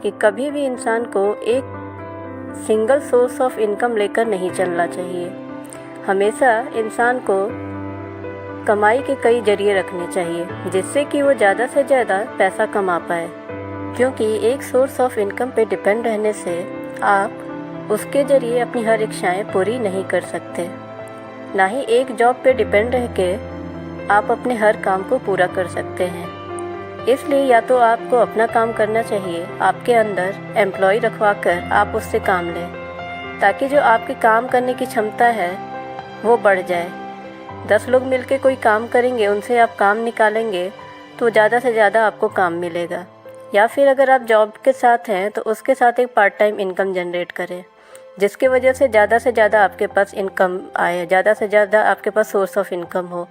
कि कभी भी इंसान को एक सिंगल सोर्स ऑफ इनकम लेकर नहीं चलना चाहिए। हमेशा इंसान को कमाई के कई जरिए रखने चाहिए जिससे कि वो ज़्यादा से ज़्यादा पैसा कमा पाए, क्योंकि एक सोर्स ऑफ इनकम पे डिपेंड रहने से आप उसके ज़रिए अपनी हर इच्छाएं पूरी नहीं कर सकते। ना ही एक जॉब पे डिपेंड रह के आप अपने हर काम को पूरा कर सकते हैं। इसलिए या तो आपको अपना काम करना चाहिए, आपके अंदर एम्प्लॉय रखवा कर आप उससे काम लें, ताकि जो आपके काम करने की क्षमता है वो बढ़ जाए। 10 लोग मिलके कोई काम करेंगे, उनसे आप काम निकालेंगे तो ज़्यादा से ज़्यादा आपको काम मिलेगा। या फिर अगर आप जॉब के साथ हैं तो उसके साथ एक पार्ट टाइम इनकम जनरेट करें, जिसकी वजह से ज़्यादा आपके पास इनकम आए, ज़्यादा से ज़्यादा आपके पास सोर्स ऑफ इनकम हो।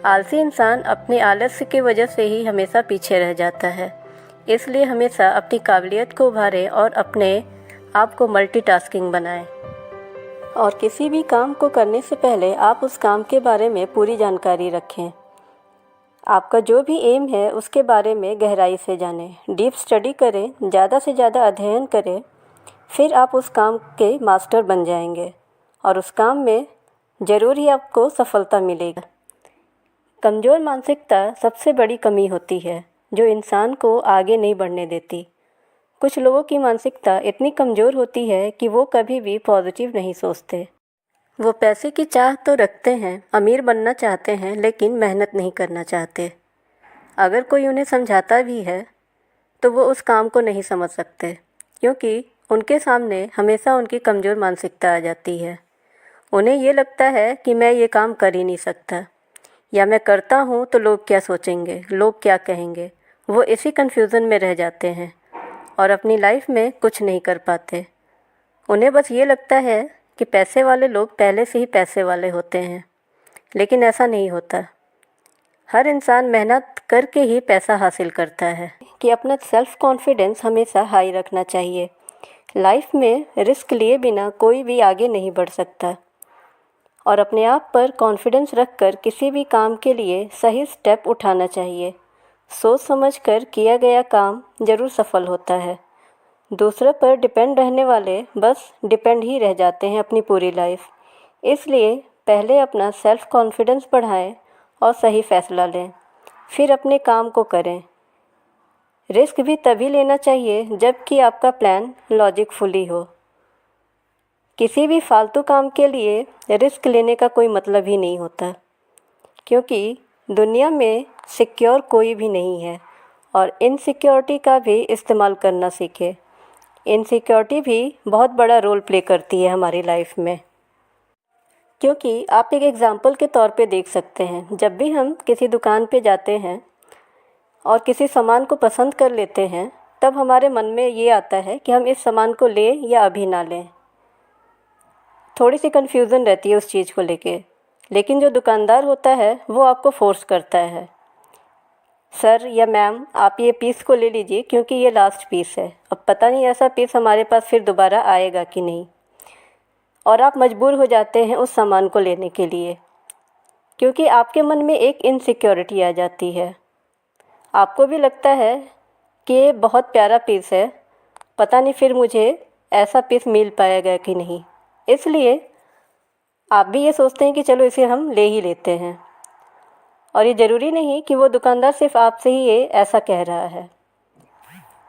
आलसी इंसान अपने आलस्य की वजह से ही हमेशा पीछे रह जाता है। इसलिए हमेशा अपनी काबिलियत को उभारें और अपने आप को मल्टीटास्किंग बनाएं। और किसी भी काम को करने से पहले आप उस काम के बारे में पूरी जानकारी रखें। आपका जो भी एम है उसके बारे में गहराई से जानें, डीप स्टडी करें, ज़्यादा से ज़्यादा अध्ययन करें। फिर आप उस काम के मास्टर बन जाएंगे और उस काम में ज़रूर ही आपको सफलता मिलेगी। कमज़ोर मानसिकता सबसे बड़ी कमी होती है जो इंसान को आगे नहीं बढ़ने देती। कुछ लोगों की मानसिकता इतनी कमज़ोर होती है कि वो कभी भी पॉजिटिव नहीं सोचते। वो पैसे की चाह तो रखते हैं, अमीर बनना चाहते हैं, लेकिन मेहनत नहीं करना चाहते। अगर कोई उन्हें समझाता भी है तो वो उस काम को नहीं समझ सकते, क्योंकि उनके सामने हमेशा उनकी कमज़ोर मानसिकता आ जाती है। उन्हें ये लगता है कि मैं ये काम कर ही नहीं सकता, या मैं करता हूँ तो लोग क्या सोचेंगे, लोग क्या कहेंगे। वो इसी कन्फ्यूज़न में रह जाते हैं और अपनी लाइफ में कुछ नहीं कर पाते। उन्हें बस ये लगता है कि पैसे वाले लोग पहले से ही पैसे वाले होते हैं, लेकिन ऐसा नहीं होता। हर इंसान मेहनत करके ही पैसा हासिल करता है। कि अपना सेल्फ़ कॉन्फिडेंस हमेशा हाई रखना चाहिए। लाइफ में रिस्क लिए बिना कोई भी आगे नहीं बढ़ सकता, और अपने आप पर कॉन्फिडेंस रखकर किसी भी काम के लिए सही स्टेप उठाना चाहिए। सोच समझकर किया गया काम ज़रूर सफल होता है। दूसरों पर डिपेंड रहने वाले बस डिपेंड ही रह जाते हैं अपनी पूरी लाइफ। इसलिए पहले अपना सेल्फ़ कॉन्फिडेंस बढ़ाएं और सही फ़ैसला लें, फिर अपने काम को करें। रिस्क भी तभी लेना चाहिए जबकि आपका प्लान लॉजिकफुली हो। किसी भी फालतू काम के लिए रिस्क लेने का कोई मतलब ही नहीं होता, क्योंकि दुनिया में सिक्योर कोई भी नहीं है। और इनसिक्योरिटी का भी इस्तेमाल करना सीखें। इनसिक्योरिटी भी बहुत बड़ा रोल प्ले करती है हमारी लाइफ में, क्योंकि आप एक एग्ज़ाम्पल के तौर पे देख सकते हैं। जब भी हम किसी दुकान पे जाते हैं और किसी सामान को पसंद कर लेते हैं, तब हमारे मन में ये आता है कि हम इस सामान को लें या अभी ना लें। थोड़ी सी कन्फ्यूज़न रहती है उस चीज़ को लेके, लेकिन जो दुकानदार होता है वो आपको फ़ोर्स करता है, सर या मैम आप ये पीस को ले लीजिए क्योंकि ये लास्ट पीस है। अब पता नहीं ऐसा पीस हमारे पास फिर दोबारा आएगा कि नहीं, और आप मजबूर हो जाते हैं उस सामान को लेने के लिए, क्योंकि आपके मन में एक इनसिक्योरिटी आ जाती है। आपको भी लगता है कि ये बहुत प्यारा पीस है, पता नहीं फिर मुझे ऐसा पीस मिल पाएगा कि नहीं। इसलिए आप भी ये सोचते हैं कि चलो इसे हम ले ही लेते हैं, और ये ज़रूरी नहीं कि वो दुकानदार सिर्फ आपसे ही ये ऐसा कह रहा है।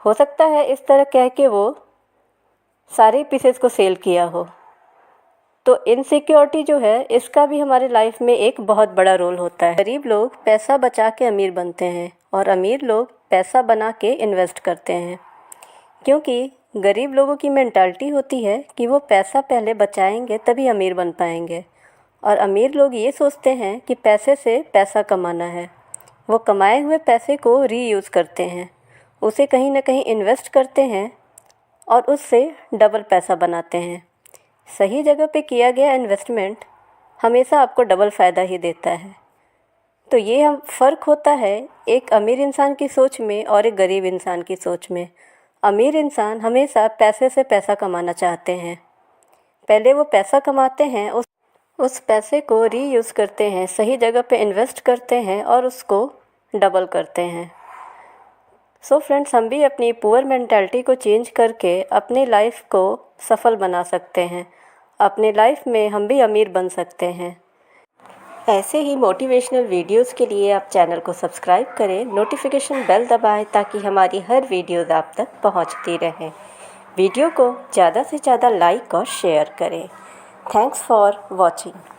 हो सकता है इस तरह कह के वो सारे पीसेस को सेल किया हो। तो इनसिक्योरिटी जो है इसका भी हमारी लाइफ में एक बहुत बड़ा रोल होता है। गरीब लोग पैसा बचा के अमीर बनते हैं और अमीर लोग पैसा बना के इन्वेस्ट करते हैं, क्योंकि गरीब लोगों की मेंटालिटी होती है कि वो पैसा पहले बचाएंगे तभी अमीर बन पाएंगे, और अमीर लोग ये सोचते हैं कि पैसे से पैसा कमाना है। वो कमाए हुए पैसे को रीयूज़ करते हैं, उसे कहीं ना कहीं इन्वेस्ट करते हैं और उससे डबल पैसा बनाते हैं। सही जगह पे किया गया इन्वेस्टमेंट हमेशा आपको डबल फ़ायदा ही देता है। तो ये हम फ़र्क होता है एक अमीर इंसान की सोच में और एक गरीब इंसान की सोच में। अमीर इंसान हमेशा पैसे से पैसा कमाना चाहते हैं। पहले वो पैसा कमाते हैं, उस पैसे को रीयूज़ करते हैं, सही जगह पे इन्वेस्ट करते हैं और उसको डबल करते हैं। सो फ्रेंड्स, हम भी अपनी पुअर मेंटालिटी को चेंज करके अपनी लाइफ को सफल बना सकते हैं। अपने लाइफ में हम भी अमीर बन सकते हैं। ऐसे ही मोटिवेशनल वीडियोस के लिए आप चैनल को सब्सक्राइब करें, नोटिफिकेशन बेल दबाएं ताकि हमारी हर वीडियोस आप तक पहुंचती रहें। वीडियो को ज़्यादा से ज़्यादा लाइक और शेयर करें। Thanks for watching.